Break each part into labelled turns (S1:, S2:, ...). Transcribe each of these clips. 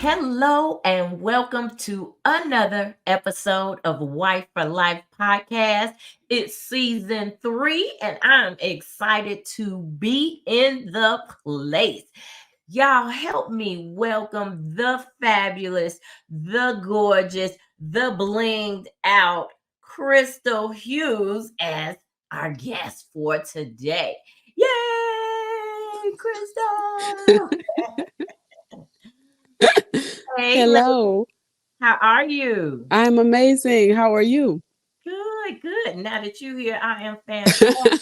S1: Hello and welcome to another episode of Wife for Life podcast. It's season 3, and I'm excited to be in the place. Y'all help me welcome the fabulous, the gorgeous, the blinged out Krystal Hughes as our guest for today. Yay, Krystal! Hey,
S2: Hello.
S1: how are you?
S2: I'm amazing. How are you?
S1: Good, good. Now that you're here, I am fantastic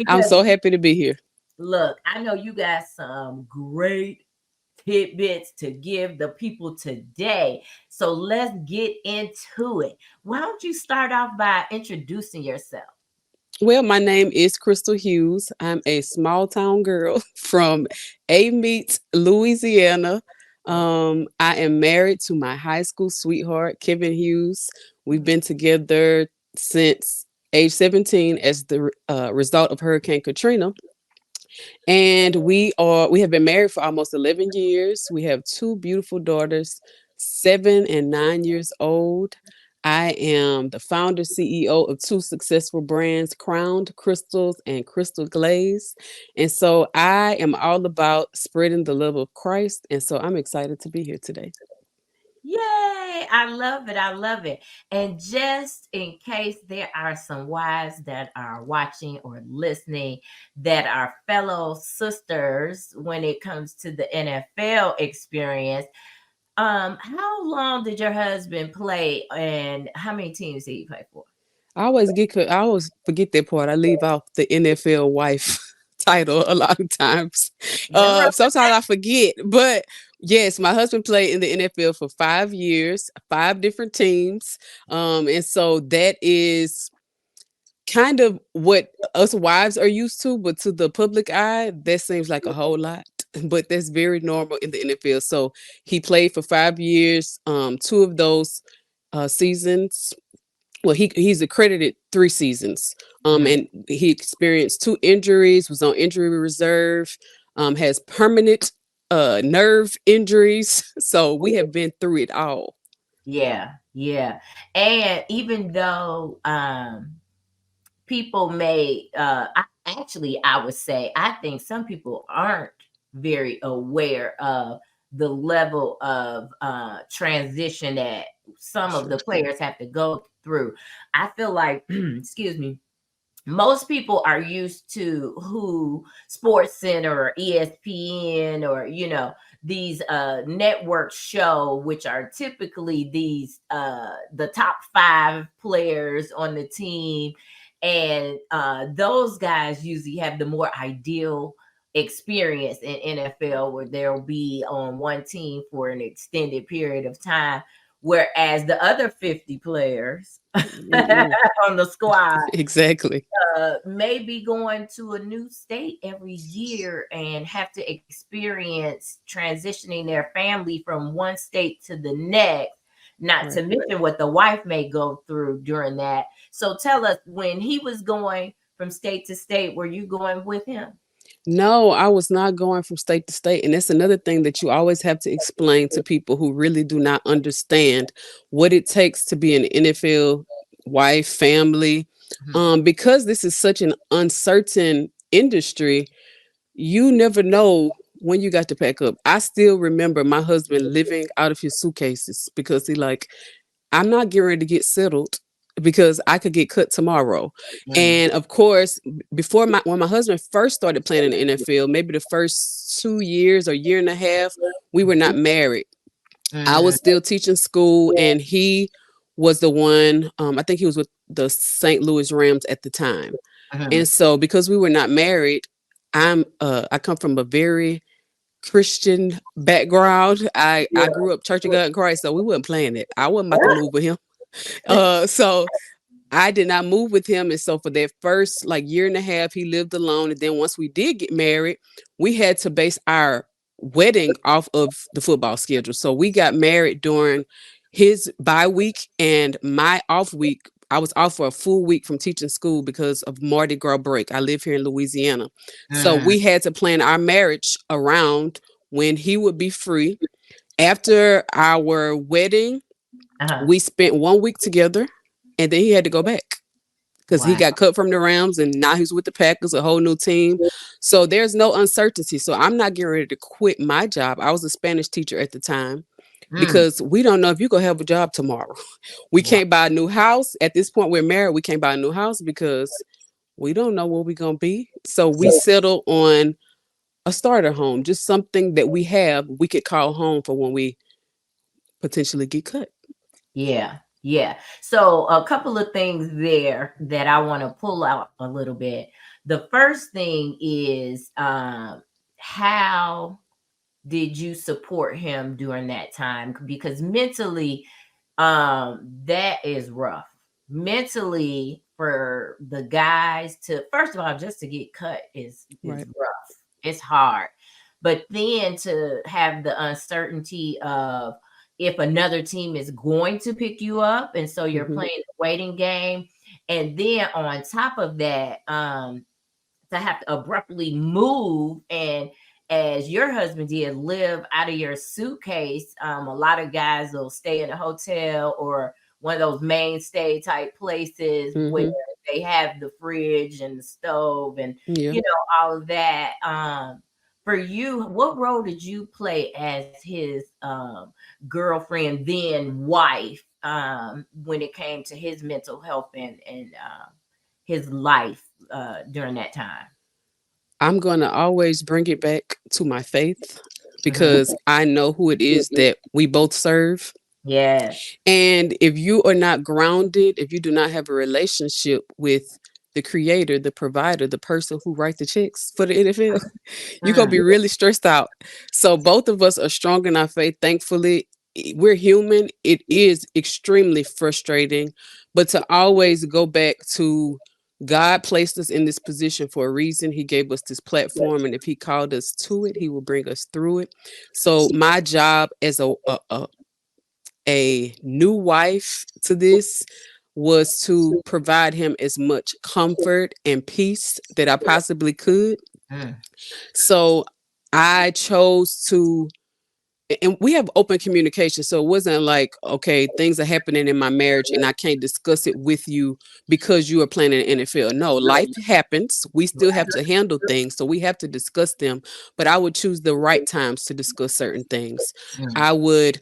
S2: I'm
S1: because
S2: so happy to be here.
S1: look, I know you got some great tidbits to give the people today. So let's get into it. Why don't you start off by introducing yourself?
S2: Well, my name is Krystal Hughes. I'm a small town girl from A Meat, Louisiana.
S1: Oh,
S2: I am married to my high school sweetheart, Kevin Hughes. We've
S1: mm,
S2: been together since age 17 as the result of Hurricane Katrina. And we have been married for almost 11 years. We have two beautiful daughters, 7 and 9 years old. I am the founder CEO of two successful brands, Krowned, Krystals, and Crystal Glaze. And so I am all about spreading the love of Christ. And so I'm excited to be here today.
S1: yay! I love it. I love it. And just in case there are some wives that are watching or listening that are fellow sisters when it comes to the NFL experience, how long did your husband play and how many teams did he play for?
S2: I always forget that part. I leave out the NFL wife title a lot of times.
S1: Nothing wrong with
S2: Sometimes I forget, but yes, my husband played in the NFL for 5 years, 5 different teams. And so that is kind of what us wives are used to, but to the public eye, that seems like a whole lot. But that's very normal in the NFL. So he played for 5 years. Two of those seasons, well, he's accredited 3 seasons,
S1: that.
S2: and he experienced 2 injuries, was on injury reserve, has permanent nerve injuries. So we have been through it all.
S1: Yeah, yeah. And even though people may I would say I think some people aren't very aware of the level of transition that some of
S2: Sure.
S1: the players have to go through. I feel like excuse me, most people are used to who Sports Center or ESPN or these networks show, which are typically these the top 5 players on the team, and those guys usually have the more ideal experience in NFL where they'll be on one team for an extended period of time, whereas the other 50 players
S2: Mm-mm.
S1: on the squad
S2: Exactly.
S1: may be going to a new state every year and have to experience transitioning their family from one state to the next, not to
S2: Right.
S1: mention what the wife may go through during that. So tell us, when he was going from state to state, were you going with him?
S2: No, I was not going from state to state. And that's another thing that you always have to explain to people who really do not understand what it takes to be an NFL wife, family.
S1: Mhm.
S2: Because this is such an uncertain industry, you never know when you got to pack up. I still remember my husband living out of his suitcases because he like, I'm not getting ready to get settled because I could get cut tomorrow.
S1: Mm,
S2: And of course, before when my husband first started playing in the NFL, maybe the first 2 years or year and a half, we were not married. I
S1: mm,
S2: was still teaching school, and he was the one. I think he was with the St. Louis Rams at the time. And
S1: mhm.
S2: so, because we were not married, I come from a very Christian background. I
S1: Yeah.
S2: grew up Church of God in Christ, so we weren't playing it. I wasn't about to move with him. So I did not move with him. And so for that first like year and a half, he lived alone. And then once we did get married, we had to base our wedding off of the football schedule. So we got married during his bye week and my off week. I was off for a full week from teaching school because of Mardi Gras break. I live here in Louisiana. So
S1: Mm,
S2: we had to plan our marriage around when he would be free. After our wedding,
S1: Uh-huh.
S2: we spent 1 week together, and then he had to go back because he
S1: Wow.
S2: got cut from the Rams, and now he's with the Packers, a whole new team. So there's no uncertainty. So I'm not getting ready to quit my job. I was a Spanish teacher at the time
S1: Mm,
S2: because we don't know if you're going to have a job tomorrow. We
S1: wow.
S2: can't buy a new house. At this point, we're married. We can't buy a new house because we don't know where we're going to be. So we settle on a starter home, just something that we have, we could call home for when we potentially get cut.
S1: Yeah. Yeah. So a couple of things there that I want to pull out a little bit. The first thing is how did you support him during that time? Because mentally, that is rough. Mentally, for the guys to, first of all, just to get cut is
S2: Right.
S1: rough. It's hard. But then to have the uncertainty of if another team is going to pick you up, and so you're
S2: Hmm.
S1: playing the waiting game. And then on top of that, to have to abruptly move and as your husband did live out of your suitcase. A lot of guys will stay in a hotel or one of those mainstay type places where
S2: Hmm.
S1: they have the fridge and the stove and
S2: Yeah.
S1: all of that. For you, what role did you play as his girlfriend then wife, when it came to his mental health and his life during that time?
S2: I'm going to always bring it back to my faith
S1: Mhm.
S2: because I know who it is that we both serve.
S1: Yes.
S2: And if you are not grounded, if you do not have a relationship with the creator, the provider, the person who writes the checks for the NFL, you're going to
S1: Mm,
S2: be really stressed out. So both of us are strong in our faith. Thankfully, we're human. It is extremely frustrating, but to always go back to God placed us in this position for a reason. He gave us this platform, and if He called us to it, He will bring us through it. So my job as a new wife to this was to provide him as much comfort and peace that I possibly could.
S1: mm,
S2: So I chose to, and we have open communication. So it wasn't like, okay, things are happening in my marriage and I can't discuss it with you because you are playing in the NFL. No, life happens. We still have to handle things. So we have to discuss them. But I would choose the right times to discuss certain things.
S1: mm.
S2: I would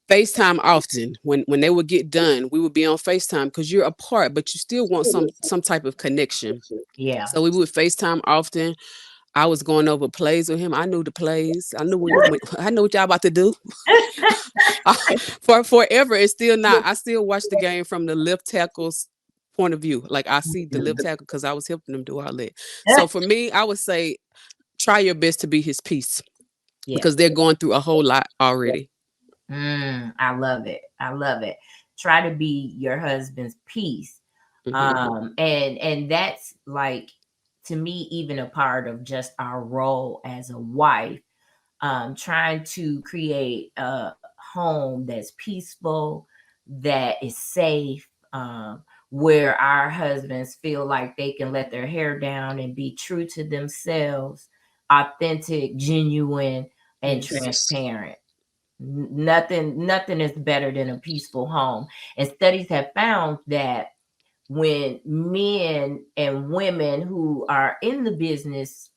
S2: FaceTime often. When they would get done, we would be on FaceTime because you're apart, but you still want some type of connection.
S1: Yeah.
S2: So we would FaceTime often. I was going over plays with him. I knew the plays. I knew I know what y'all about to do. For forever, it's still not. I still watch the game from the left tackle's point of view. Like I see the left tackle because I was helping them do all that. So for me, I would say try your best to be his peace
S1: Yeah.
S2: because they're going through a whole lot already.
S1: I love it. I love it. Try to be your husband's peace.
S2: Hmm.
S1: And that's like to me even a part of just our role as a wife, trying to create a home that's peaceful, that is safe, where our husbands feel like they can let their hair down and be true to themselves, authentic, genuine, and
S2: Yes.
S1: transparent. Nothing is better than a peaceful home. And studies have found that when men and women who are in the business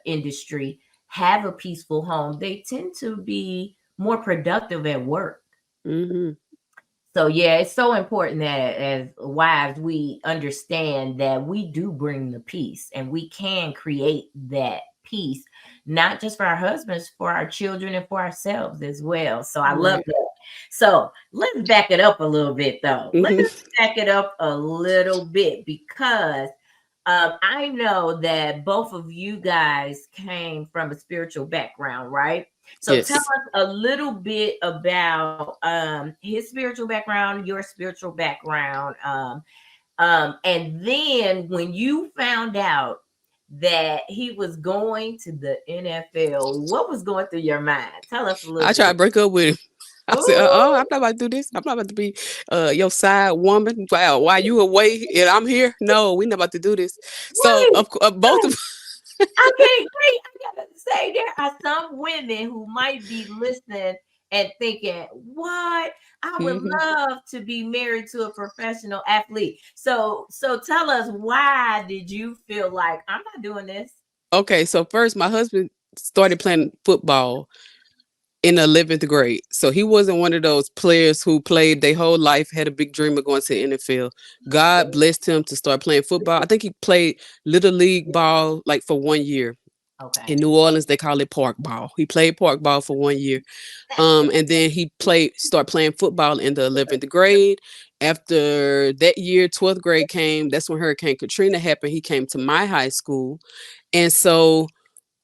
S1: industry have a peaceful home, they tend to be more productive at work.
S2: Hmm.
S1: So yeah, it's so important that as wives we understand that we do bring the peace and we can create that peace, not just for our husbands, for our children and for ourselves as well. So I love
S2: Right.
S1: that. So let's back it up a little bit though. Let's
S2: Hmm.
S1: back it up a little bit because I know that both of you guys came from a spiritual background, right? So tell
S2: Yes.
S1: us a little bit about his spiritual background, your spiritual background, and then when you found out that he was going to the NFL, what was going through your mind? Tell us a little
S2: I tried
S1: bit.
S2: to break up with him. I said,
S1: Ooh,
S2: I'm not about to do this. I'm not about to be your side woman. Wow, while you away and I'm here. No, we're not about to do this. So
S1: wait,
S2: both of
S1: wait. I can't wait. I gotta say there are some women who might be listening and thinking, what? I would
S2: Hmm.
S1: love to be married to a professional athlete. So tell us, why did you feel like I'm not doing this?
S2: Okay, so first, my husband started playing football in the 11th grade. So he wasn't one of those players who played their whole life, had a big dream of going to the NFL. God blessed him to start playing football. I think he played little league ball like for 1 year.
S1: Okay.
S2: In New Orleans, they call it park ball. He played park ball for 1 year. And then he start playing football in the 11th grade. After that year, 12th grade came. That's when Hurricane Katrina happened. He came to my high school. And so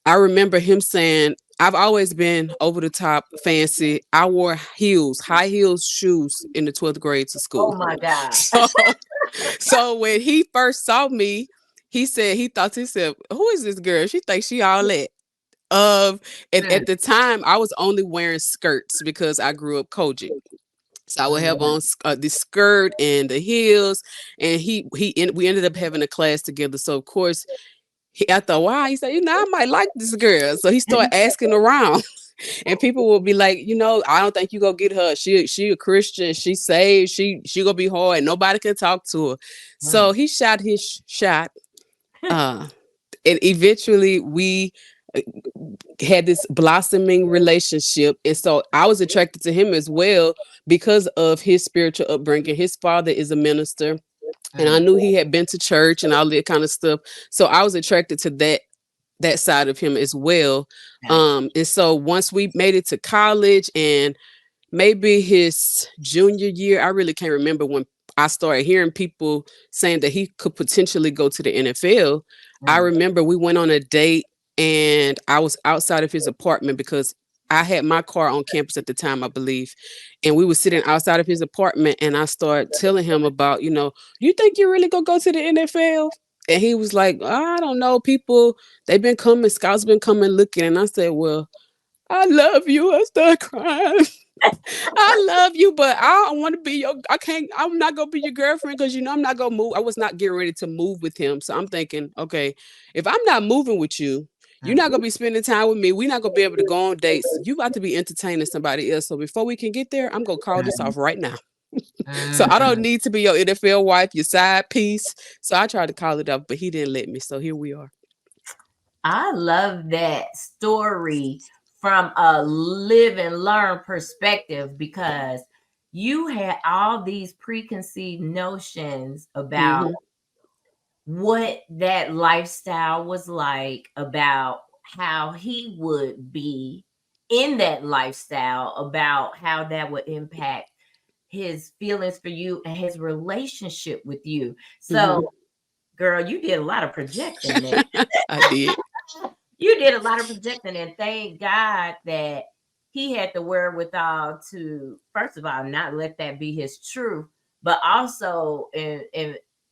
S2: I remember him saying, I've always been over the top fancy. I wore heels, high heels shoes in the 12th grade to
S1: Oh
S2: school.
S1: my God.
S2: So so when he first saw me, he said he thought to himself, who is this girl? She thinks she all that. Of at the time I was only wearing skirts because I grew up Kojic. So I would have on the skirt and the heels, and we ended up having a class together. So of course, after a while, he said, I might like this girl. So he started asking around, and people will be like, I don't think you go get her. She a Christian. She saved. She gonna be hard. Nobody can talk to her. So he shot his shot. Uh, and eventually we uh, had this blossoming relationship, and so I was attracted to him as well because of his spiritual upbringing. His father is a minister, and I knew he had been to church and all that kind of stuff. So I was attracted to that side of him as well. And so once we made it to college and maybe his junior year, I really can't remember when I started hearing people saying that he could potentially go to the NFL. I remember we went on a date and I was outside of his apartment because I had my car on campus at the time, I believe. And we were sitting outside of his apartment and I started telling him about, you think you're really gonna go to the NFL? And he was like, I don't know. People, they've been coming, scouts been coming looking. And I said, well, I love you. I started crying. I love you, but I don't want to be I'm not gonna be your girlfriend because I'm not gonna move. I was not getting ready to move with him. So I'm thinking, okay, if I'm not moving with you, you're not gonna be spending time with me. We're not gonna be able to go on dates. You got to be entertaining somebody else. So before we can get there, I'm gonna call this off right now. So I don't need to be your NFL wife, your side piece. So I tried to call it off, but he didn't let me. So here we are.
S1: I love that story from a live and learn perspective, because you had all these preconceived notions about
S2: Mm-hmm.
S1: what that lifestyle was like, about how he would be in that lifestyle, about how that would impact his feelings for you and his relationship with you.
S2: Mm-hmm.
S1: So, girl, you did a lot of projecting there.
S2: I did.
S1: You did a lot of projecting, and thank God that he had the wherewithal to, first of all, not let that be his truth, but also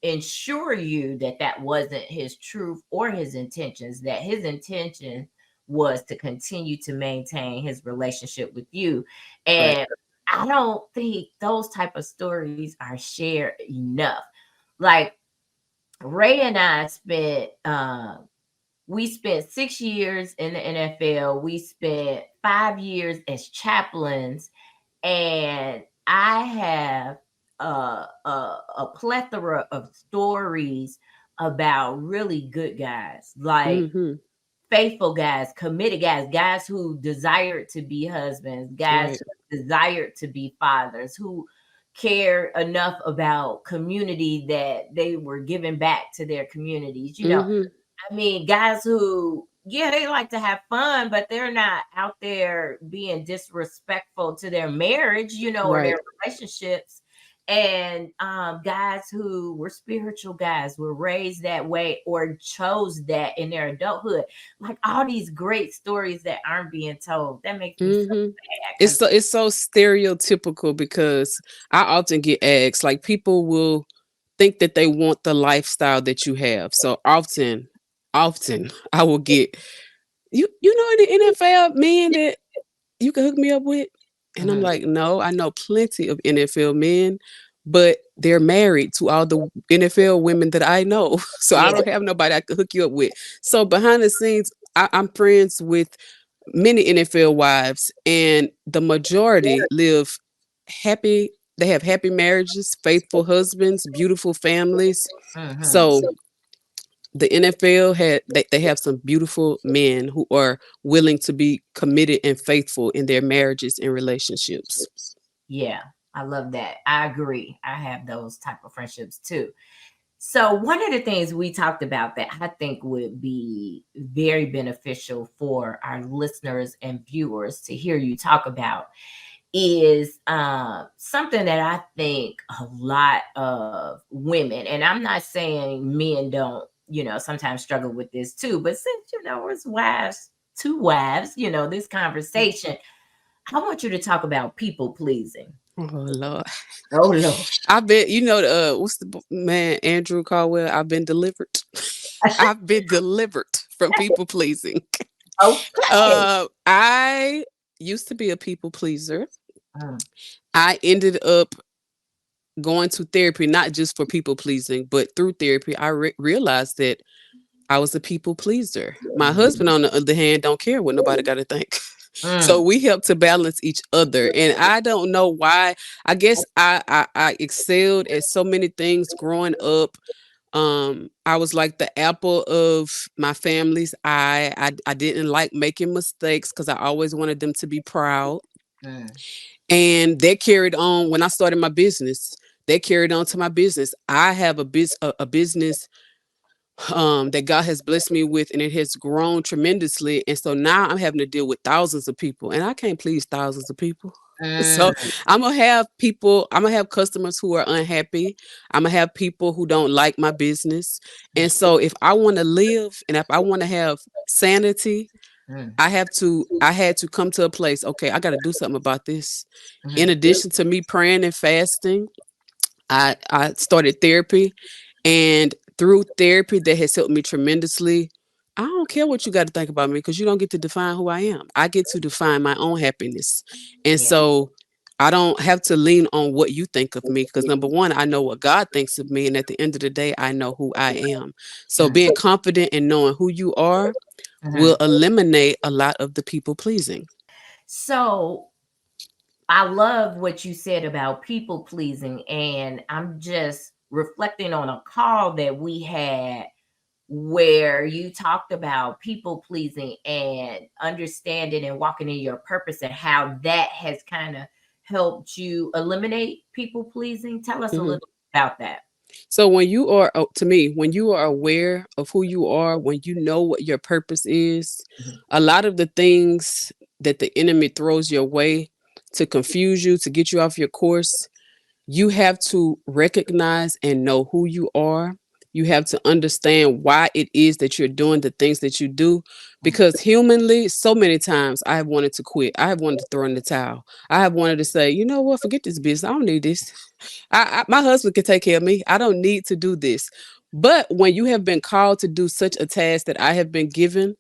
S1: ensure you that that wasn't his truth or his intentions, that his intention was to continue to maintain his relationship with you.
S2: Right.
S1: And I don't think those type of stories are shared enough. Like, Ray and I spent we spent 6 years in the NFL. We spent 5 years as chaplains, and I have a plethora of stories about really good guys, like
S2: Mm-hmm.
S1: faithful guys, committed guys, guys who desired to be husbands, guys
S2: Right.
S1: who desired to be fathers, who care enough about community that they were giving back to their communities.
S2: Mm-hmm.
S1: I mean, guys who, yeah, they like to have fun, but they're not out there being disrespectful to their marriage, or their
S2: Right.
S1: relationships. And guys who were spiritual guys, were raised that way or chose that in their adulthood. Like, all these great stories that aren't being told. That makes me so
S2: Mm-hmm.
S1: sad
S2: It's
S1: because,
S2: so stereotypical because I often get asked, like people will think that they want the lifestyle that you have. So often I will get you know in the NFL men that you can hook me up with? And I'm like, no, I know plenty of NFL men, but they're married to all the NFL women that I know. So I
S1: yeah.
S2: don't have nobody I could hook you up with. So behind the scenes, I'm friends with many NFL wives, and the majority live happy. They have happy marriages, faithful husbands, beautiful families.
S1: Mm-hmm.
S2: So the NFL they have some beautiful men who are willing to be committed and faithful in their marriages and relationships.
S1: Yeah, I love that. I agree. I have those type of friendships too. So one of the things we talked about that I think would be very beneficial for our listeners and viewers to hear you talk about is something that I think a lot of women, and I'm not saying men don't, sometimes struggle with this too, but since, it's wives, two wives, this conversation, I want you to talk about people pleasing.
S2: Oh Lord.
S1: Oh, Lord.
S2: I bet you know the what's the man Andrew Caldwell. I've been delivered. I've been delivered from people pleasing.
S1: Okay.
S2: I used to be a people pleaser.
S1: Mm,
S2: I ended up going to therapy not just for people pleasing, but through therapy, I realized that I was a people pleaser. My husband, on the other hand, don't care what nobody got to think. So
S1: mm,
S2: we help to balance each other, and I don't know why. I guess I excelled at so many things growing up. I was like the apple of my family's eye. I didn't like making mistakes because I always wanted them to be proud,
S1: mm,
S2: and that carried on when I started my business. That carried on to my business. I have a business that God has blessed me with, and it has grown tremendously. And so now I'm having to deal with thousands of people, and I can't please thousands of people. So
S1: mm,
S2: I'm gonna have people, I'm gonna have customers who are unhappy. I'm gonna have people who don't like my business. And so if I want to live and if I want to have sanity,
S1: mm,
S2: I had to come to a place, okay, I gotta do something about this. In
S1: mm,
S2: addition to me praying and fasting, I started therapy, and through therapy that has helped me tremendously. I don't care what you got to think about me because you don't get to define who I am. I get to define my own happiness. And
S1: yeah.
S2: so I don't have to lean on what you think of me because number one, I know what God thinks of me. And at the end of the day, I know who I am. So
S1: Mm,
S2: being confident in knowing who you are will
S1: mhm.
S2: eliminate a lot of the people pleasing.
S1: So I love what you said about people pleasing, and I'm just reflecting on a call that we had where you talked about people pleasing and understanding and walking in your purpose and how that has kind of helped you eliminate people pleasing. Tell us a
S2: Mhm.
S1: little about that.
S2: So when you are, to me, when you are aware of who you are, when you know what your purpose is,
S1: Mhm,
S2: a lot of the things that the enemy throws your way to confuse you, to get you off your course, you have to recognize and know who you are. You have to understand why it is that you're doing the things that you do.
S1: mhm,
S2: Because humanly, so many times I have wanted to quit. I have wanted to throw in the towel. I have wanted to say, you know what, forget this business. I don't need this. My husband can take care of me. I don't need to do this. But when you have been called to do such a task that I have been given,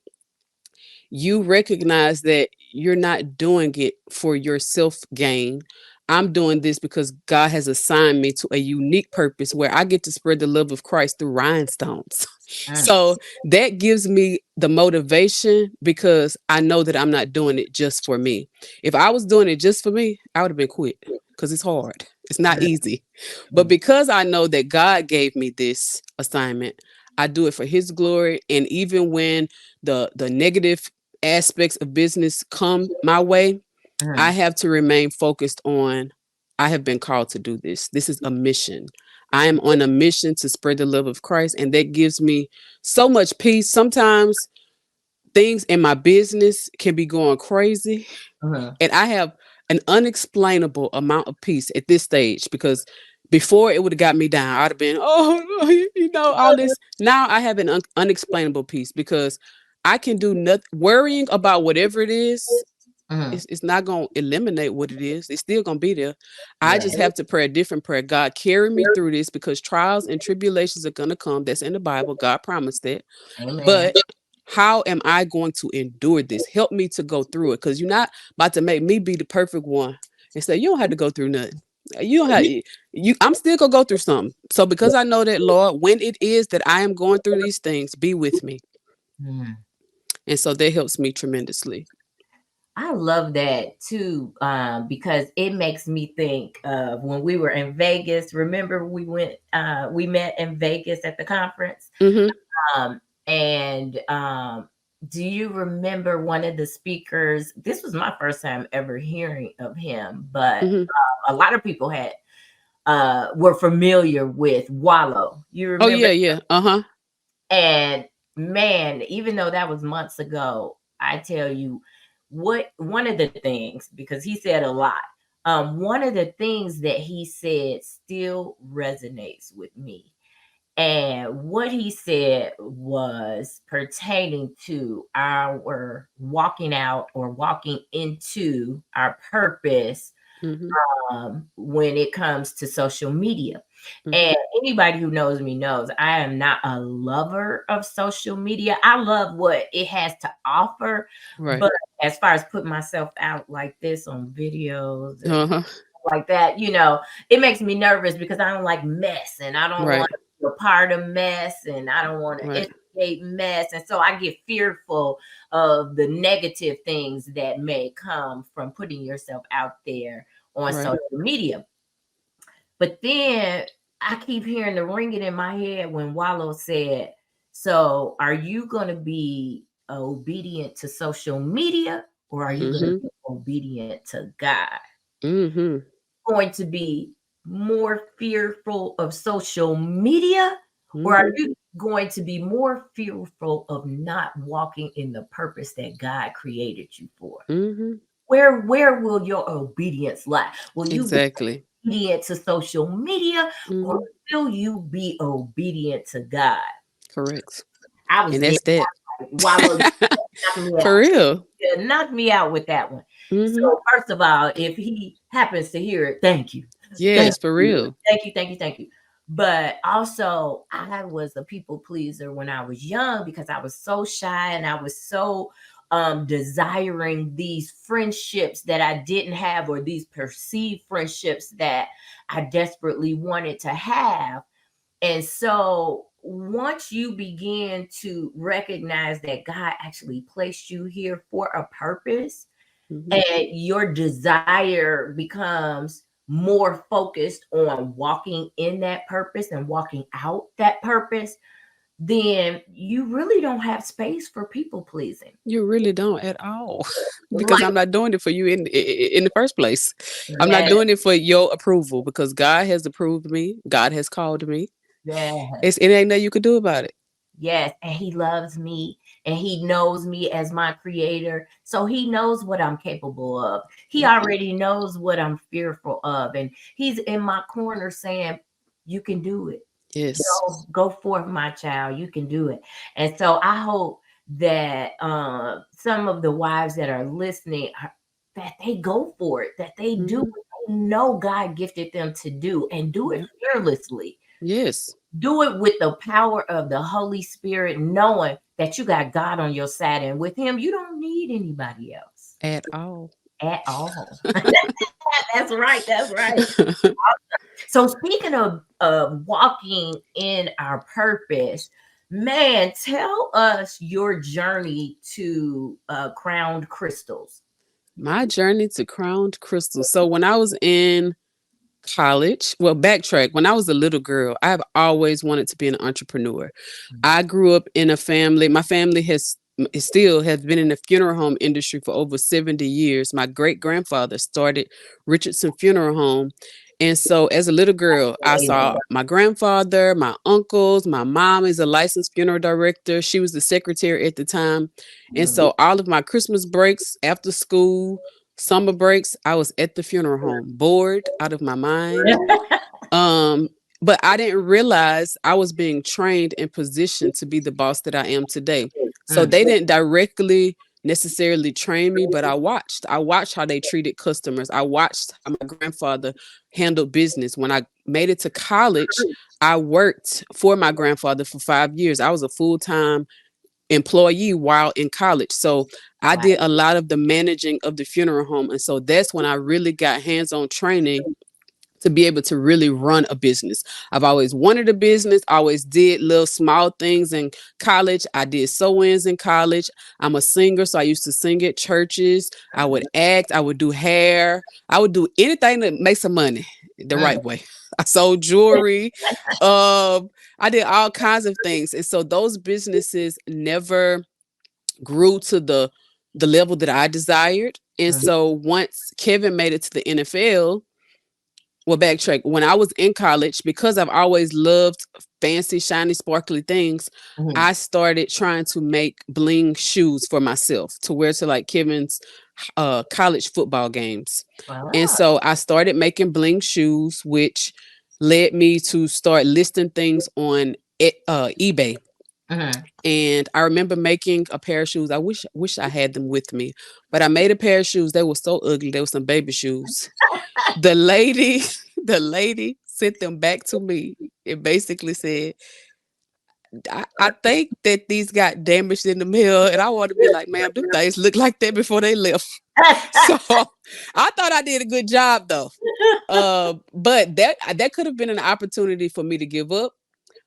S2: you recognize that you're not doing it for your self gain. I'm doing this because God has assigned me to a unique purpose where I get to spread the love of Christ through rhinestones.
S1: mm,
S2: So that gives me the motivation because I know that I'm not doing it just for me. If I was doing it just for me, I would have been quit because it's hard. It's not
S1: mm,
S2: easy. But
S1: mm,
S2: because I know that God gave me this assignment, I do it for his glory. And even when the negative aspects of business come my way, I
S1: mm,
S2: have to remain focused on I have been called to do this. This is a mission. I am on a mission to spread the love of Christ, and that gives me so much peace. Sometimes things in my business can be going crazy,
S1: mhm,
S2: and I have an unexplainable amount of peace at this stage because before it would have got me down. I'd have been, oh, all this. Now I have an unexplainable peace because I can do nothing. Worrying about whatever it is,
S1: mhm.
S2: it's not going to eliminate what it is. It's still going to be there. I just
S1: Right.
S2: have to pray a different prayer. God, carry me through this because trials and tribulations are going to come. That's in the Bible. God promised that.
S1: Amen.
S2: But how am I going to endure this? Help me to go through it because you're not about to make me be the perfect one and say, you don't have to go through nothing. You don't have you. I'm still gonna go through something. So because I know that, Lord, when it is that I am going through these things, be with me,
S1: Mm.
S2: and so that helps me tremendously.
S1: I love that too, because it makes me think of when we were in Vegas. Remember, we met in Vegas at the conference.
S2: Mm-hmm.
S1: And do you remember one of the speakers? This was my first time ever hearing of him, but
S2: Mm-hmm.
S1: a lot of people had were familiar with Wallow. You
S2: Oh
S1: remember?
S2: yeah, yeah. Uh-huh.
S1: And man, even though that was months ago, I tell you what one of the things, because he said a lot. One of the things that he said still resonates with me. And what he said was pertaining to our walking out or walking into our purpose
S2: Mm-hmm.
S1: when it comes to social media.
S2: Mm-hmm.
S1: And anybody who knows me knows I am not a lover of social media. I love what it has to offer,
S2: Right.
S1: but as far as putting myself out like this on videos and
S2: Uh-huh.
S1: like that, it makes me nervous because I don't like mess and I don't want
S2: Right.
S1: to be a part of mess and I don't want to
S2: Right.
S1: instigate mess. And so I get fearful of the negative things that may come from putting yourself out there on
S2: Right.
S1: social media. But then I keep hearing the ringing in my head when Wallow said, "So are you going to be obedient to social media or are you going to
S2: Mm-hmm.
S1: be obedient to God?
S2: Mm-hmm.
S1: Going to be more fearful of social media or are
S2: Mm-hmm.
S1: you going to be more fearful of not walking in the purpose that God created you for?
S2: Mm-hmm.
S1: Where will your obedience lie? Will you be
S2: Exactly.
S1: obedient to social media or
S2: Mm-hmm.
S1: will you be obedient to God?"
S2: Correct.
S1: I was
S2: And
S1: there.
S2: that's that.
S1: Wallow knocked me
S2: For
S1: out.
S2: real.
S1: Yeah, knocked me out with that one.
S2: Mm-hmm.
S1: So first of all, if he happens to hear it, thank you. Thank
S2: Yes, for
S1: you.
S2: real.
S1: Thank you. Thank you. Thank you. But also, I was a people pleaser when I was young because I was so shy and I was so desiring these friendships that I didn't have or these perceived friendships that I desperately wanted to have. And so once you begin to recognize that God actually placed you here for a purpose
S2: Mm-hmm.
S1: and your desire becomes more focused on walking in that purpose and walking out that purpose, then you really don't have space for people pleasing.
S2: You really don't at all, because
S1: Like,
S2: I'm not doing it for you in the first place. I'm not
S1: yes,
S2: doing it for your approval because God has approved me. God has called me.
S1: yes.
S2: It ain't nothing you could do about it.
S1: Yes, and he loves me and he knows me as my creator. So he knows what I'm capable of. He
S2: Mhm.
S1: already knows what I'm fearful of. And he's in my corner saying, "You can do it.
S2: Yes.
S1: Go forth, my child. You can do it." And so I hope that some of the wives that are listening that they go for it, that they do
S2: Hmm.
S1: what they know God gifted them to do and do it
S2: Yeah.
S1: fearlessly.
S2: Yes.
S1: Do it with the power of the Holy Spirit, knowing that you got God on your side, and with Him, you don't need anybody else
S2: At all.
S1: at all. That's right. That's right. So, speaking of walking in our purpose, man, tell us your journey to Crowned Krystals.
S2: My journey to Crowned Crystal. So when I was in college, well, backtrack. When I was a little girl, I've always wanted to be an entrepreneur. I grew up in a family. My family still has been in the funeral home industry for over 70 years. My great grandfather started Richardson Funeral Home. And so as a little girl, I saw
S1: Amazing.
S2: my grandfather, my uncles, my mom is a licensed funeral director. She was the secretary at the time. And
S1: Mm.
S2: so all of my Christmas breaks, after school, summer breaks, I was at the funeral home, bored out of my mind. Um, but I didn't realize I was being trained and positioned to be the boss that I am today. So
S1: Mm.
S2: they didn't directly necessarily train me, but I watched. I watched how they treated customers. I watched how my grandfather handled business. When I made it to college, I worked for my grandfather for 5 years. I was a full-time employee while in college. So I
S1: Wow.
S2: did a lot of the managing of the funeral home. And so that's when I really got hands-on training to be able to really run a business. I've always wanted a business, always did little small things in college. I did sew-ins in college. I'm a singer, so I used to sing at churches. I would act, I would do hair, I would do anything that makes some money the
S1: Mm,
S2: right way. I sold jewelry. Um, I did all kinds of things. And so those businesses never grew to the level that I desired. And
S1: mm,
S2: so once Kevin made it to the NFL, well, backtrack. When I was in college, because I've always loved fancy, shiny, sparkly things,
S1: mhm.
S2: I started trying to make bling shoes for myself to wear to like Kevin's college football games. And
S1: Wow.
S2: so I started making bling shoes, which led me to start listing things on eBay.
S1: Mhm.
S2: And I remember making a pair of shoes. I wish I had them with me, but I made a pair of shoes. They were so ugly. They were some baby shoes. The lady, the lady sent them back to me. It basically said, I think that these got damaged in the mail. And I want to be like, ma'am, them things look like that before they left. So I thought I did a good job though. But that could have been an opportunity for me to give up,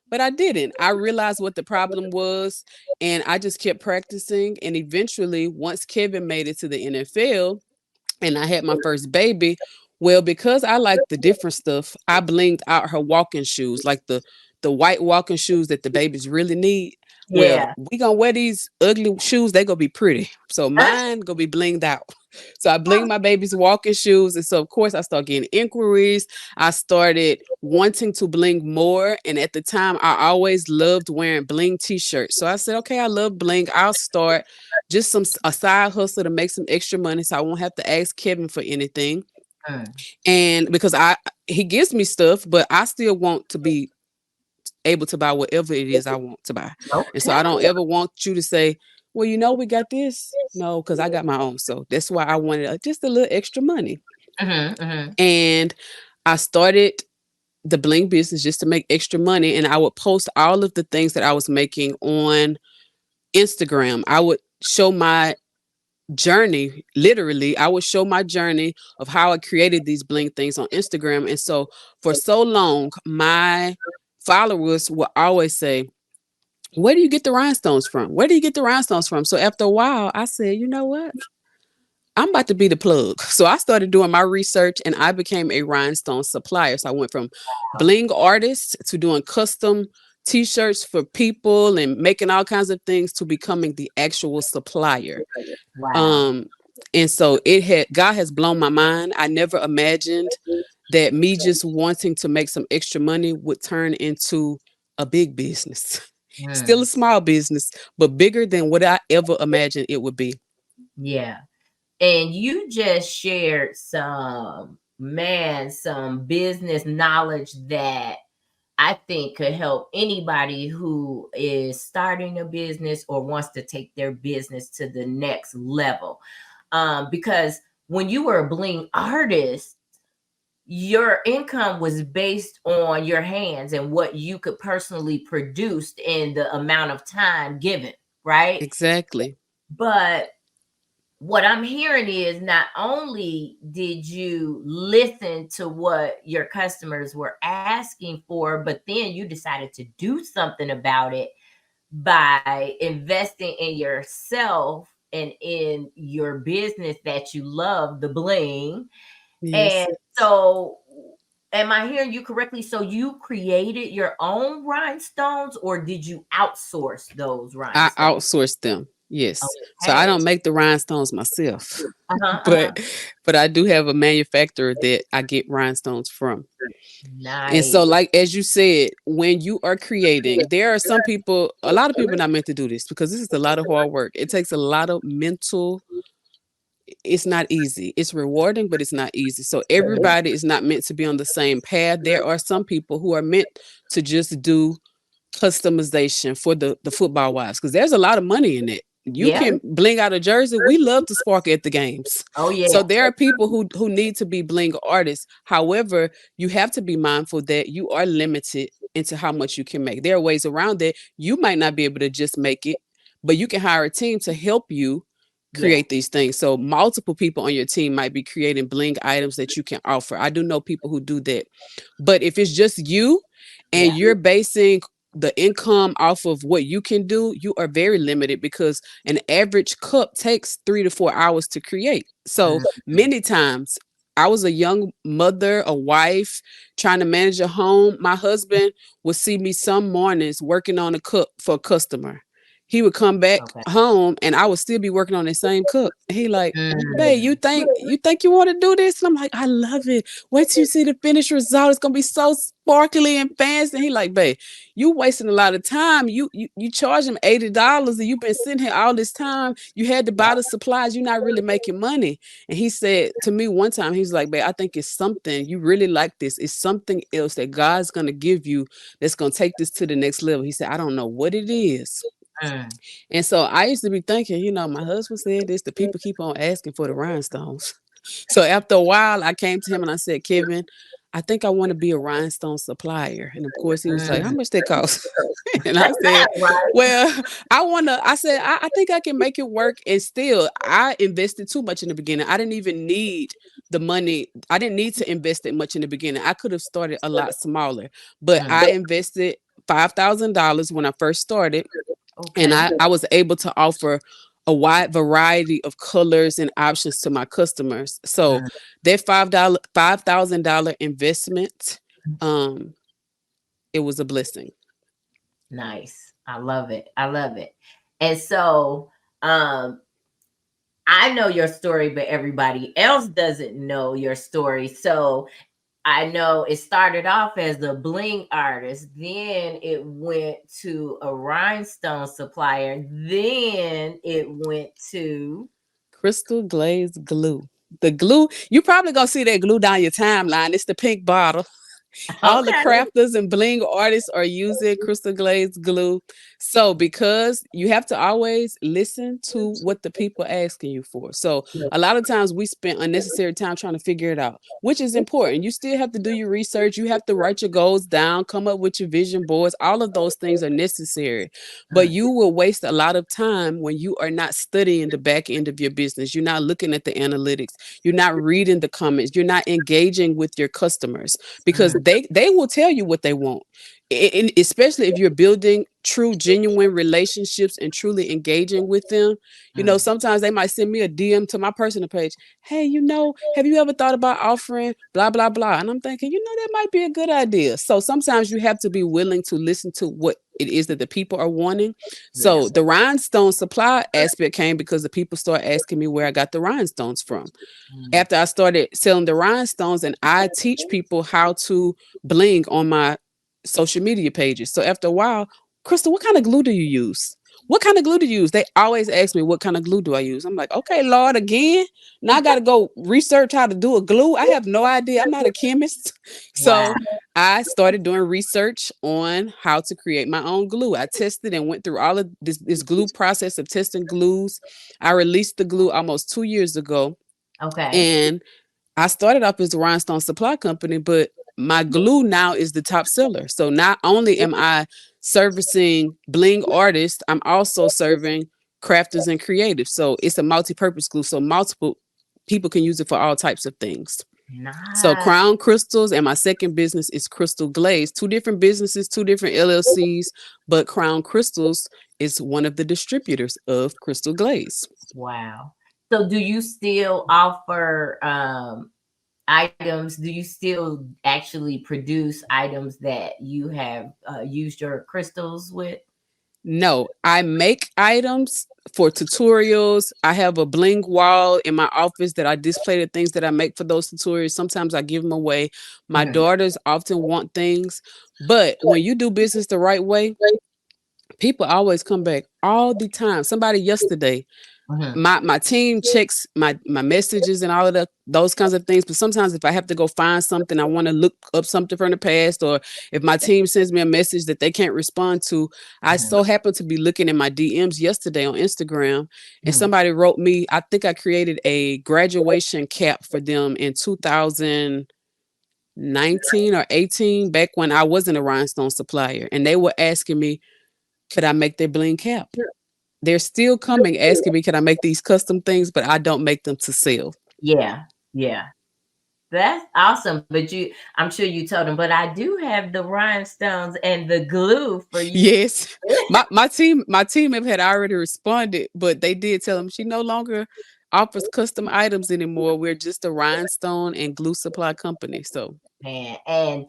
S2: but I didn't. I realized what the problem was, and I just kept practicing. And eventually, once Kevin made it to the NFL, and I had my first baby, well, because I like the different stuff, I blinged out her walking shoes, like the white walking shoes that the babies really need. Well,
S1: Yeah.
S2: we gonna wear these ugly shoes, they gonna be pretty. So mine gonna be blinged out. So I blinged my baby's walking shoes. And so of course I started getting inquiries. I started wanting to bling more. And at the time, I always loved wearing bling t-shirts. So I said, okay, I love bling. I'll start just a side hustle to make some extra money so I won't have to ask Kevin for anything.
S1: Mm.
S2: And because he gives me stuff, but I still want to be able to buy whatever it is I want to buy. And so
S1: Okay.
S2: I don't ever want you to say, well, we got this. No, because I got my own. So that's why I wanted just a little extra money.
S1: Mhm, mhm.
S2: And I started the bling business just to make extra money. And I would post all of the things that I was making on Instagram. I would show my journey. Literally, I would show my journey of how I created these bling things on Instagram. And so for so long, my followers would always say, where do you get the rhinestones from? Where do you get the rhinestones from? So after a while, I said, you know what? I'm about to be the plug. So I started doing my research and I became a rhinestone supplier. So I went from bling artist to doing custom t-shirts for people and making all kinds of things to becoming the actual supplier.
S1: Wow.
S2: Um, and so God has blown my mind. I never imagined that me just wanting to make some extra money would turn into a big business. Still a
S1: Mm.
S2: small business, but bigger than what I ever imagined it would be.
S1: Yeah. And you just shared some business knowledge that I think could help anybody who is starting a business or wants to take their business to the next level. Because when you were a bling artist, your income was based on your hands and what you could personally produce in the amount of time given, right?
S2: Exactly.
S1: But what I'm hearing is not only did you listen to what your customers were asking for, but then you decided to do something about it by investing in yourself and in your business that you love, the bling. And
S2: Yes.
S1: so, am I hearing you correctly? So, you created your own rhinestones or did you outsource those
S2: I
S1: rhinestones?
S2: outsource them. Yes. So I
S1: Okay.
S2: don't make the rhinestones myself.
S1: Uh-huh, uh-huh.
S2: but but I do have a manufacturer that I get rhinestones from. And so,
S1: Nice.
S2: like as you said, when you are creating, there are some people, a lot of people not meant to do this because this is a lot of hard work. It takes a lot of mental. It's not easy. It's rewarding, but it's not easy. So everybody is not meant to be on the same path. There are some people who are meant to just do customization for the football wives because there's a lot of money in it. You
S1: Yeah.
S2: can bling out a jersey. We love to spark at the games.
S1: Oh,
S2: So
S1: yeah.
S2: there are people who need to be bling artists. However, you have to be mindful that you are limited into how much you can make. There are ways around it. You might not be able to just make it, but you can hire a team to help you
S1: Yeah.
S2: create these things. So multiple people on your team might be creating bling items that you can offer. I do know people who do that. But if it's just you and
S1: Yeah.
S2: you're basing the income off of what you can do, you are very limited because an average cup takes 3 to 4 hours to create. So
S1: Mhm.
S2: many times I was a young mother, a wife, trying to manage a home. My husband would see me some mornings working on a cup for a customer. He would come back
S1: Okay.
S2: home and I would still be working on the same cup. He like, babe,
S1: Mm.
S2: you think you want to do this? And I'm like, I love it. Wait till you see the finished result. It's gonna be so sparkly and fancy. And he like, babe, you wasting a lot of time. You charge him $80 and you've been sitting here all this time. You had to buy the supplies. You're not really making money. And he said to me one time, he's like, babe, I think it's something. You really like this. It's something else that God's gonna give you that's gonna take this to the next level. He said, I don't know what it is.
S1: Mm.
S2: And so I used to be thinking, my husband said this, the people keep on asking for the rhinestones. So after a while, I came to him and I said, Kevin, I think I want to be a rhinestone supplier. And of course, he was like, how
S1: Mm.
S2: much they cost? And I said,
S1: Right.
S2: well, I said, I think I can make it work. And still, I invested too much in the beginning. I didn't even need the money. I didn't need to invest that much in the beginning. I could have started a lot smaller, but
S1: Mm.
S2: I invested $5,000 when I first started and
S1: Okay.
S2: I was able to offer a wide variety of colors and options to my customers. So
S1: Mm.
S2: that $5,000 investment, um, it was a blessing.
S1: Nice. I love it. I love it. And so, um, I know your story, but everybody else doesn't know your story. So I know it started off as a bling artist, then it went to a rhinestone supplier, then it went to
S2: Crystal glazed glue. The glue, you probably gonna see that glue down your timeline. It's the pink bottle. All the
S1: okay.
S2: crafters and bling artists are using crystal glazed glue. So because you have to always listen to what the people asking you for. So a lot of times we spend unnecessary time trying to figure it out, which is important. You still have to do your research. You have to write your goals down, come up with your vision boards. All of those things are necessary. But
S1: Mm,
S2: you will waste a lot of time when you are not studying the back end of your business. You're not looking at the analytics. You're not reading the comments. You're not engaging with your customers because
S1: mm,
S2: they will tell you what they want. And especially if you're building true genuine relationships and truly engaging with them,
S1: mm.
S2: sometimes they might send me a DM to my personal page. Hey, have you ever thought about offering blah blah blah? And I'm thinking, that might be a good idea. So sometimes you have to be willing to listen to what it is that the people are wanting.
S1: Yeah.
S2: So the rhinestone supply aspect came because the people start asking me where I got the rhinestones from
S1: Mm,
S2: after I started selling the rhinestones, and I teach people how to bling on my social media pages. So after a while, Krystal, what kind of glue do you use? What kind of glue do you use? They always ask me, what kind of glue do I use? I'm like, okay, Lord, again. Now I got to go research how to do a glue. I have no idea. I'm not a chemist.
S1: wow.
S2: So I started doing research on how to create my own glue. I tested and went through all of this glue process of testing glues. I released the glue almost 2 years ago,
S1: Okay.
S2: and I started off as a rhinestone supply company, but my glue now is the top seller. So not only am I servicing bling artists, I'm also serving crafters and creatives. So it's a multi-purpose glue. So multiple people can use it for all types of things. So
S1: Nice.
S2: Crown Krystals and my second business is Crystal Glaze. Two different businesses, two different LLCs, but Crown Krystals is one of the distributors of Crystal Glaze.
S1: Wow. So do you still offer items? Do you still actually produce items that you have used your crystals with?
S2: No, I make items for tutorials. I have a bling wall in my office that I display the things that I make for those tutorials. Sometimes I give them away. My
S1: Mhm,
S2: daughters often want things, but when you do business the right way, people always come back all the time. Somebody yesterday,
S1: mhm,
S2: my team checks my messages and all of those kinds of things, but sometimes if I have to go find something, I want to look up something from the past, or if my team sends me a message that they can't respond to, I
S1: mhm,
S2: so happen to be looking in my DMs yesterday on Instagram, and
S1: mhm,
S2: somebody wrote me, I think I created a graduation cap for them in 2019 or 18, back when I wasn't a rhinestone supplier, and they were asking me, could I make their bling cap? they're still coming asking me, can I make these custom things? But I don't make them to sell.
S1: Yeah, yeah. That's awesome. But I'm sure you told them, but I do have the rhinestones and the glue for you.
S2: Yes. My team had already responded, but they did tell them she no longer offers custom items anymore. We're just a rhinestone and glue supply company. So
S1: Man, and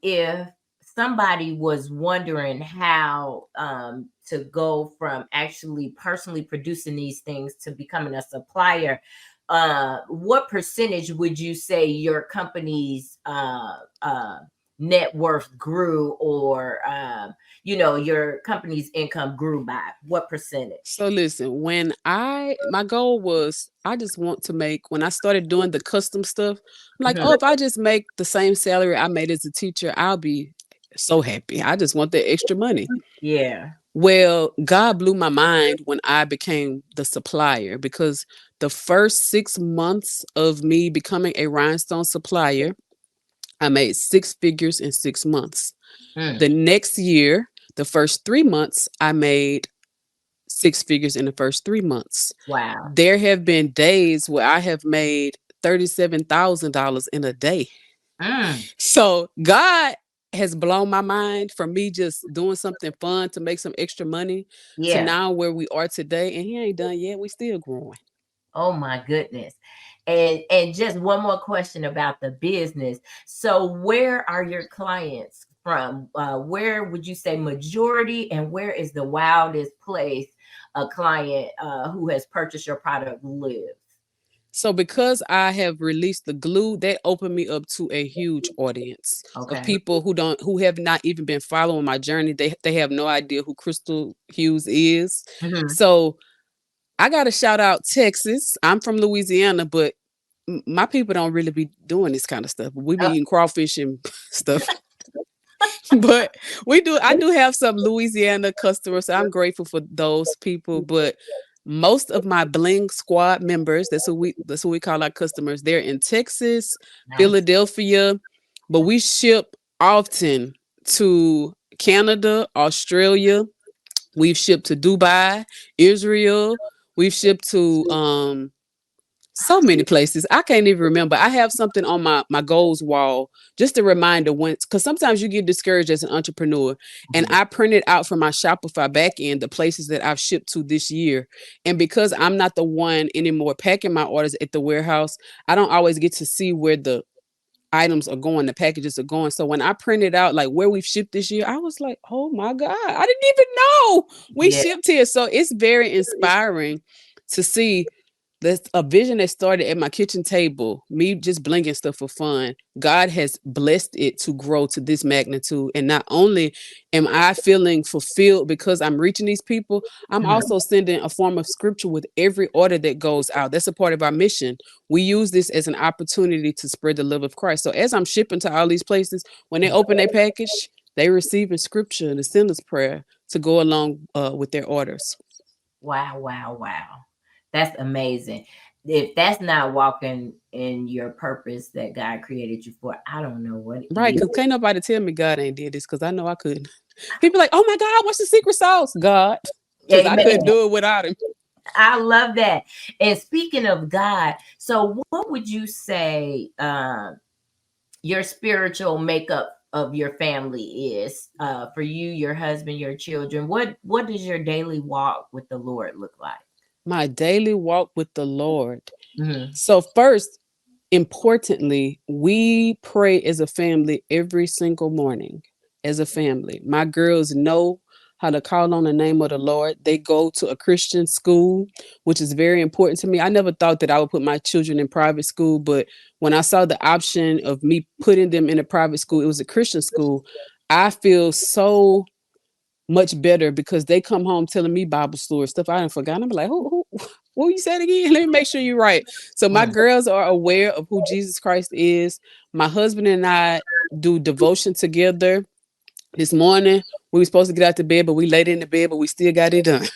S1: if somebody was wondering how to go from actually personally producing these things to becoming a supplier, what percentage would you say your company's net worth grew, or your company's income grew by? What percentage?
S2: so listen, when my goal was I just want to make when I started doing the custom stuff, I'm like,
S1: Mhm.
S2: oh, if I just make the same salary I made as a teacher, I'll be so happy. I just want the extra money.
S1: Yeah.
S2: Well, God blew my mind when I became the supplier because the first 6 months of me becoming a rhinestone supplier, I made six figures in 6 months.
S1: Mm.
S2: The next year, the first 3 months, I made six figures in the first 3 months.
S1: Wow.
S2: There have been days where I have made $37,000 in a day.
S1: Mm.
S2: So God has blown my mind from me just doing something fun to make some extra money to
S1: Yeah.
S2: now where we are today. And he ain't done yet. We still growing.
S1: Oh my goodness. And just one more question about the business. So where are your clients from? Where would you say majority, and where is the wildest place a client who has purchased your product lives?
S2: So because I have released the glue, that opened me up to a huge audience of
S1: Okay.
S2: people who have not even been following my journey. They have no idea who Krystal Hughes is.
S1: Hmm.
S2: So I got to shout out Texas. I'm from Louisiana, but my people don't really be doing this kind of stuff. We be eating crawfish and stuff. But I do have some Louisiana customers. So I'm grateful for those people. But most of my bling squad members, that's what we call our customers, they're in Texas,
S1: Nice.
S2: Philadelphia, but we ship often to Canada, Australia. We've shipped to Dubai, Israel. We've shipped to so many places. I can't even remember. I have something on my goals wall, just a reminder when, because sometimes you get discouraged as an entrepreneur. And
S1: Mhm.
S2: I printed out from my Shopify back end the places that I've shipped to this year. And because I'm not the one anymore packing my orders at the warehouse, I don't always get to see where the items are going, the packages are going. So when I printed out like where we've shipped this year, I was like, oh my God, I didn't even know we
S1: Yeah.
S2: shipped here. So it's very inspiring to see that's a vision that started at my kitchen table, me just blinging stuff for fun. God has blessed it to grow to this magnitude. And not only am I feeling fulfilled because I'm reaching these people, I'm
S1: Mhm.
S2: also sending a form of scripture with every order that goes out. That's a part of our mission. We use this as an opportunity to spread the love of Christ. So as I'm shipping to all these places, when they open their package, they receive in scripture and the sinner's prayer to go along with their orders.
S1: Wow, wow, wow. That's amazing. If that's not walking in your purpose that God created you for, I don't know what
S2: Right,
S1: is.
S2: because can't nobody tell me God ain't did this because I know I couldn't. People like, oh my God, what's the secret sauce? God, because I couldn't
S1: Amen.
S2: do it without him.
S1: I love that. And speaking of God, so what would you say your spiritual makeup of your family is for you, your husband, your children? What does your daily walk with the Lord look like?
S2: My daily walk with the Lord.
S1: Hmm.
S2: So first, importantly, we pray as a family every single morning. As a family, my girls know how to call on the name of the Lord. They go to a Christian school, which is very important to me. I never thought that I would put my children in private school, but when I saw the option of me putting them in a private school, it was a Christian school. I feel so much better because they come home telling me Bible stories, stuff I didn't forgot. I'm like, who what you said again? Let me make sure you're right. So my girls are aware of who Jesus Christ is. My husband and I do devotion together. This morning we were supposed to get out to bed, but we laid in the bed, but we still got it done.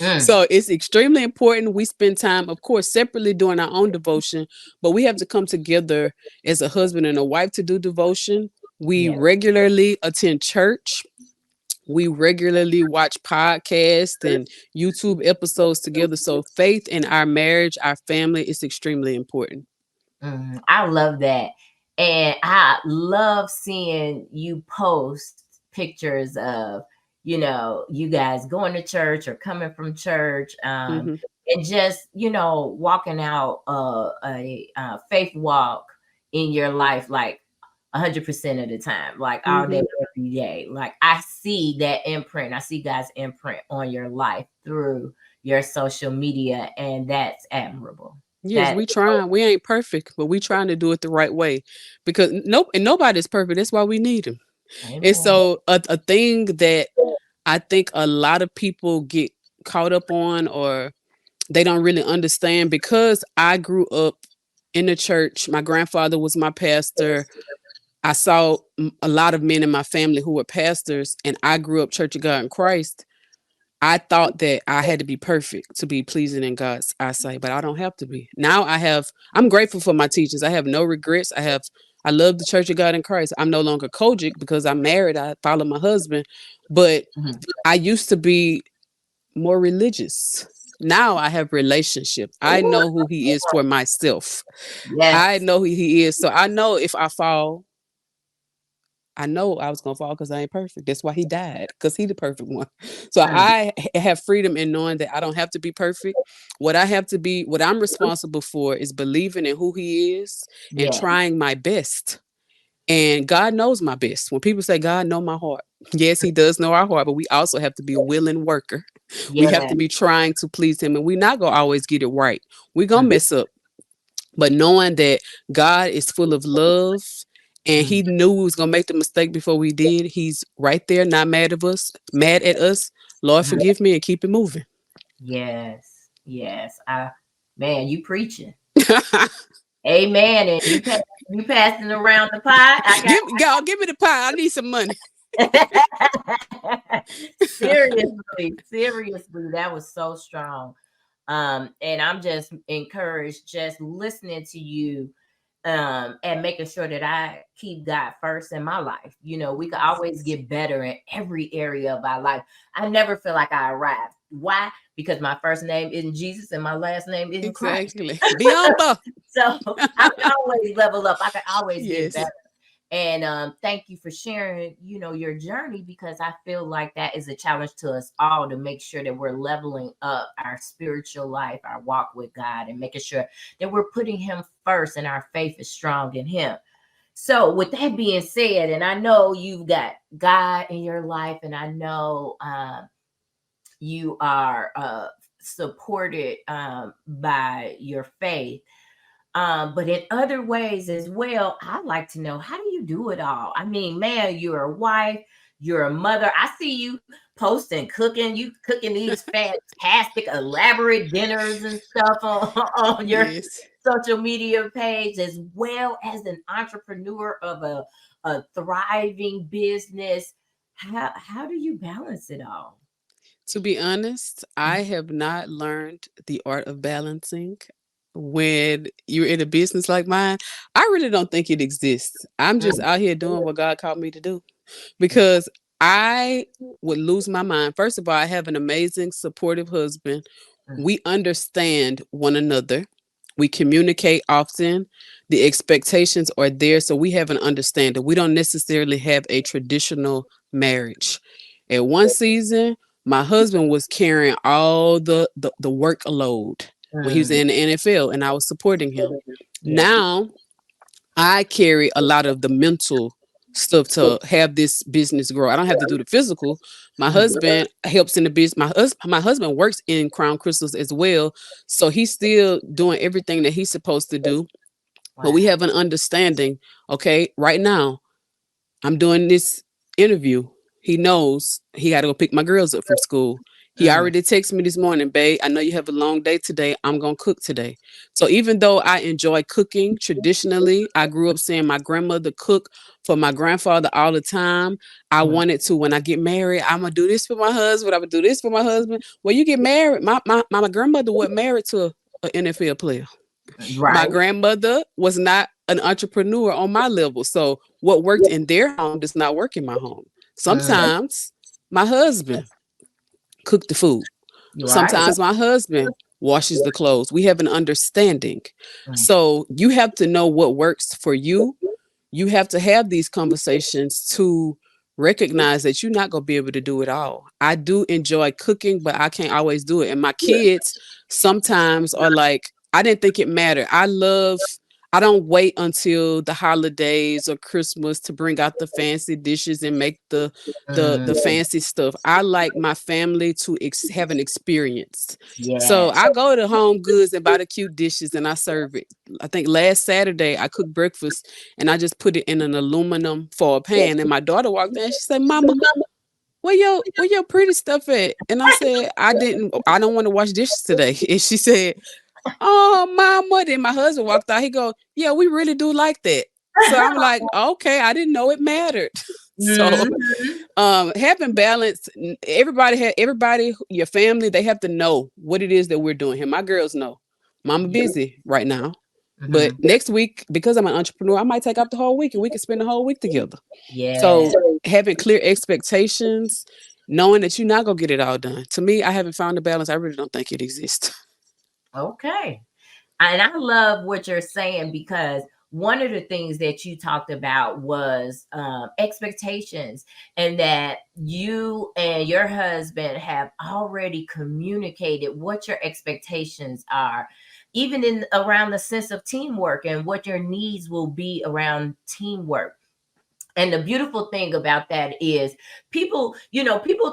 S1: Mm.
S2: So it's extremely important. We spend time, of course, separately doing our own devotion, but we have to come together as a husband and a wife to do devotion. We
S1: Yeah.
S2: regularly attend church We regularly watch podcasts and YouTube episodes together. So faith in our marriage, our family is extremely important.
S1: I love that. And I love seeing you post pictures of, you guys going to church or coming from church,
S2: Hmm.
S1: and just, walking out faith walk in your life, like 100% of the time, like all day,
S2: Hmm.
S1: every day. Like I see that imprint. I see God's imprint on your life through your social media, and that's admirable.
S2: Yes,
S1: That
S2: we trying. We ain't perfect, but we trying to do it the right way because nope, and nobody's perfect. That's why we need them. And
S1: Amen.
S2: so a thing that I think a lot of people get caught up on or they don't really understand because I grew up in the church. My grandfather was my pastor. I saw a lot of men in my family who were pastors, and I grew up Church of God in Christ. I thought that I had to be perfect to be pleasing in God's eyesight, but I don't have to be. Now I'm grateful for my teachers. I have no regrets. I love the Church of God in Christ. I'm no longer Kojic because I'm married. I follow my husband, but
S1: Mhm.
S2: I used to be more religious. Now I have relationship. I
S1: Ooh,
S2: know who he is for myself. I
S1: yes.
S2: know who he is. So I know if I fall, I know I was gonna fall because I ain't perfect. That's why he died, because he the perfect one. So
S1: Mm,
S2: have freedom in knowing that I don't have to be perfect. What I'm responsible for is believing in who he is and
S1: yeah.
S2: trying my best. And God knows my best. When people say God know my heart, yes, he does know our heart, but we also have to be a willing worker. We have
S1: Yeah.
S2: to be trying to please him, and we're not gonna always get it right. We're gonna
S1: Mm,
S2: mess up, but knowing that God is full of love and
S1: mm,
S2: he knew we was gonna make the mistake before we did, he's right there, not mad at us. Lord,
S1: mhm.
S2: forgive me and keep it moving.
S1: Yes. Yes. Man, you preaching. Amen. And you passing around the pie.
S2: God, give me the pie. I need some money.
S1: Seriously, seriously, that was so strong. And I'm just encouraged just listening to you, and making sure that I keep God first in my life. We can always get better in every area of our life. I never feel like I arrived. Why? Because my first name isn't Jesus and my last name isn't Christ.
S2: Exactly. Be humble.
S1: So I can always level up. I can always get
S2: Yes.
S1: better. And thank you for sharing, your journey, because I feel like that is a challenge to us all, to make sure that we're leveling up our spiritual life, our walk with God, and making sure that we're putting Him first and our faith is strong in Him. So, with that being said, and I know you've got God in your life, and I know you are supported by your faith. But in other ways as well, I'd like to know, how do you do it all? I mean, man, you're a wife, you're a mother. I see you posting, cooking, you cooking these fantastic, elaborate dinners and stuff on, on your
S2: Yes.
S1: social media page, as well as an entrepreneur of a thriving business. How do you balance it all?
S2: To be honest, I have not learned the art of balancing. When you're in a business like mine, I really don't think it exists. I'm just
S1: Mm,
S2: out here doing what God called me to do because I would lose my mind. First of all, I have an amazing, supportive husband.
S1: mm,
S2: We understand one another. We communicate often. The expectations are there, so we have an understanding. We don't necessarily have a traditional marriage. At one season, my husband was carrying all the workload when he was
S1: mm.
S2: in the NFL, and I was supporting him.
S1: Yeah.
S2: Now I carry a lot of the mental stuff to have this business grow. I don't have to do the physical. My
S1: Mhm.
S2: husband helps in the business. My husband works in Crown Crystals as well, so he's still doing everything that he's supposed to do. But we
S1: Wow.
S2: have an understanding. Okay, right now I'm doing this interview. He knows he got to go pick my girls up from school. He
S1: Mm,
S2: already texted me this morning, babe. I know you have a long day today. I'm going to cook today. So even though I enjoy cooking traditionally, I grew up seeing my grandmother cook for my grandfather all the time. I
S1: mm.
S2: wanted to, when I get married, I'm going to do this for my husband. I'm going to do this for my husband. When you get married, my grandmother was married to an NFL player. My
S1: Right.
S2: grandmother was not an entrepreneur on my level. So what worked in their home does not work in my home.
S1: Mm,
S2: Sometimes My husband cook the food.
S1: You right?
S2: Sometimes my husband washes the clothes. We have an understanding.
S1: Mm,
S2: So you have to know what works for you. You have to have these conversations to recognize that you're not going to be able to do it all. I do enjoy cooking, but I can't always do it. And my kids sometimes are like, I didn't think it mattered. I don't wait until the holidays or Christmas to bring out the fancy dishes and make the
S1: mm,
S2: fancy stuff. I like my family to have an experience. So
S1: yes.
S2: I go to Home Goods and buy the cute dishes and I serve it. I think last Saturday I cooked breakfast and I just put it in an aluminum foil pan. And my daughter walked in. She said, "Mama, where your pretty stuff at?" And I said, I don't want to wash dishes today." And she said, "Oh, Mama." Then my husband walked out. He go, "Yeah, we really do like that." So I'm like, okay, I didn't know it mattered. So
S1: Mhm,
S2: having balance, everybody, your family, they have to know what it is that we're doing here. My girls know Mama
S1: yeah,
S2: busy right now, but
S1: mhm,
S2: next week, because I'm an entrepreneur, I might take up the whole week and we can spend the whole week together.
S1: yes.
S2: So having clear expectations, knowing that you're not gonna get it all done. To me, I haven't found the balance. I really don't think it exists.
S1: Okay. And I love what you're saying because one of the things that you talked about was expectations, and that you and your husband have already communicated what your expectations are, even in around the sense of teamwork and what your needs will be around teamwork. And the beautiful thing about that is people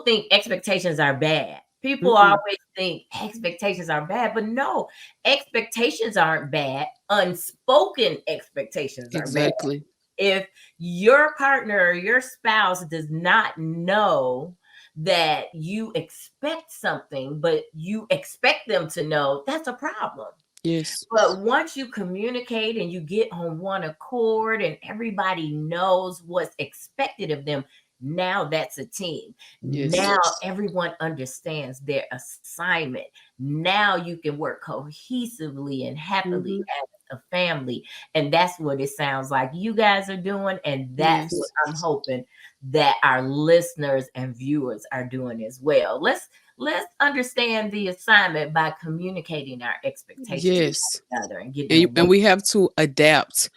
S1: think expectations are bad. People
S2: Mm-mm.
S1: always think expectations are bad, but no, expectations aren't bad. Unspoken expectations are bad.
S2: Exactly.
S1: If your partner or your spouse does not know that you expect something, but you expect them to know, that's a problem.
S2: Yes.
S1: But once you communicate and you get on one accord and everybody knows what's expected of them, now that's a team.
S2: Yes.
S1: Now everyone understands their assignment. Now you can work cohesively and happily
S2: Mm-hmm.
S1: as a family. And that's what it sounds like you guys are doing. And that's what
S2: Yes.
S1: I'm hoping that our listeners and viewers are doing as well. Let's understand the assignment by communicating our expectations with
S2: Yes.
S1: one another and getting
S2: And
S1: on one.
S2: and we have to adapt.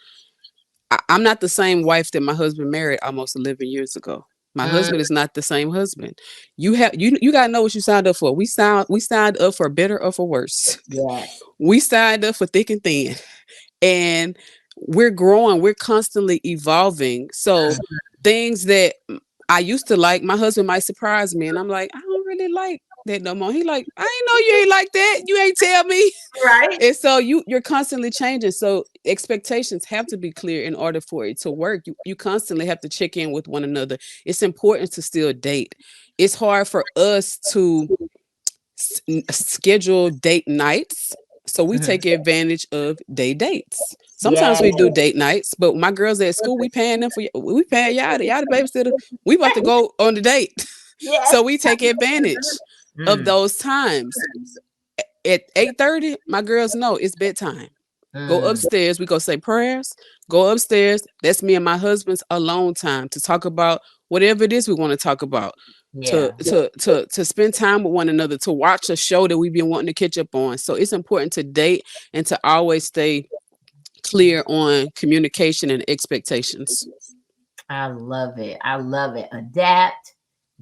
S2: I'm not the same wife that my husband married almost 11 years ago. My
S1: Mm,
S2: husband is not the same husband. You gotta know what you signed up for. We signed up for better or for worse.
S1: yes.
S2: We signed up for thick and thin, and we're growing. We're constantly evolving. So things that I used to like, my husband might surprise me, and I'm like, I don't really like that no more. He like, I ain't know you ain't like that. You ain't tell me.
S1: Right.
S2: And so you're constantly changing. So expectations have to be clear in order for it to work. You constantly have to check in with one another. It's important to still date. It's hard for us to schedule date nights. So we
S1: Mhm.
S2: take advantage of day dates. Sometimes
S1: Yes.
S2: we do date nights, but my girls at school, we paying y'all the babysitter. We about to go on the date.
S1: Yes.
S2: So we take advantage of
S1: Mm,
S2: those times. At 8:30, my girls know it's bedtime. Go
S1: mm,
S2: upstairs. We go say prayers. Go upstairs. That's me and my husband's alone time to talk about whatever it is we want to talk about. To
S1: yeah.
S2: to spend time with one another. To watch a show that we've been wanting to catch up on. So it's important to date and to always stay clear on communication and expectations.
S1: I love it. I love it. Adapt,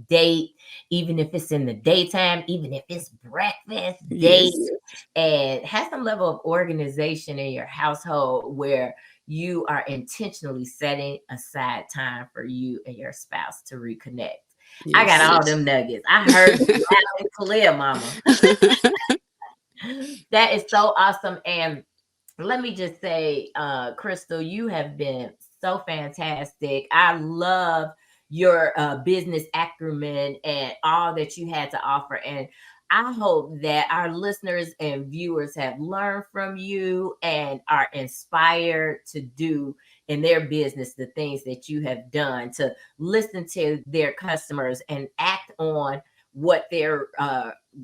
S1: date, even if it's in the daytime, even if it's breakfast, date,
S2: Yes.
S1: and have some level of organization in your household where you are intentionally setting aside time for you and your spouse to reconnect. I got
S2: Yes.
S1: all them nuggets. I heard you loud and clear, mama. That is so awesome. And let me just say, Krystal, you have been so fantastic. I love your business acumen and all that you had to offer. And I hope that our listeners and viewers have learned from you and are inspired to do in their business the things that you have done, to listen to their customers and act on what they're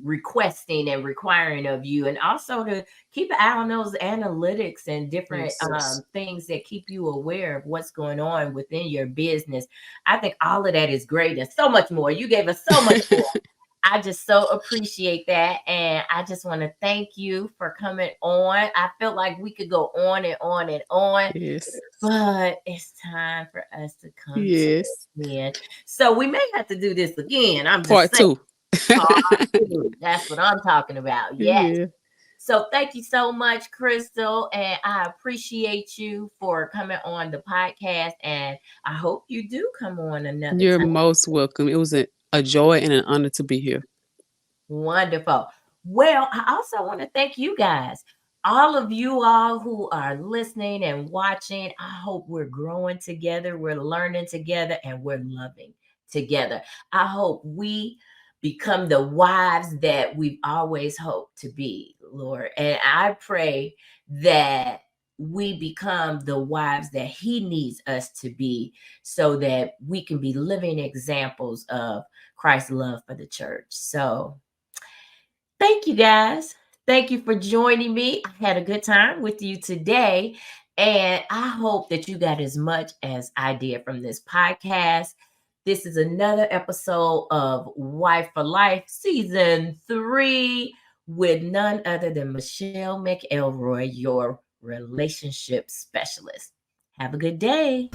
S1: requesting and requiring of you, and also to keep an eye on those analytics and different
S2: Yes.
S1: things that keep you aware of what's going on within your business. I think all of that is great and so much more. You gave us so much more. I just so appreciate that. And I just want to thank you for coming on. I felt like we could go on and on and on,
S2: Yes.
S1: but it's time for us to come to
S2: Yes.
S1: the end. So we may have to do this again. I'm just
S2: Part
S1: saying.
S2: two.
S1: Part two. That's what I'm talking about. Yes.
S2: Yeah.
S1: So thank you so much, Krystal. And I appreciate you for coming on the podcast. And I hope you do come on another
S2: You're
S1: time.
S2: most welcome. It was a joy and an honor to be here.
S1: Wonderful. Well, I also want to thank you guys, all of you all who are listening and watching. I hope we're growing together, we're learning together, and we're loving together. I hope we become the wives that we've always hoped to be, Lord. And I pray that we become the wives that He needs us to be so that we can be living examples of Christ's love for the church. So, thank you guys. Thank you for joining me. I had a good time with you today. And I hope that you got as much as I did from this podcast. This is another episode of Wife for Life, Season 3, with none other than Michelle McElroy, your relationship specialist. Have a good day.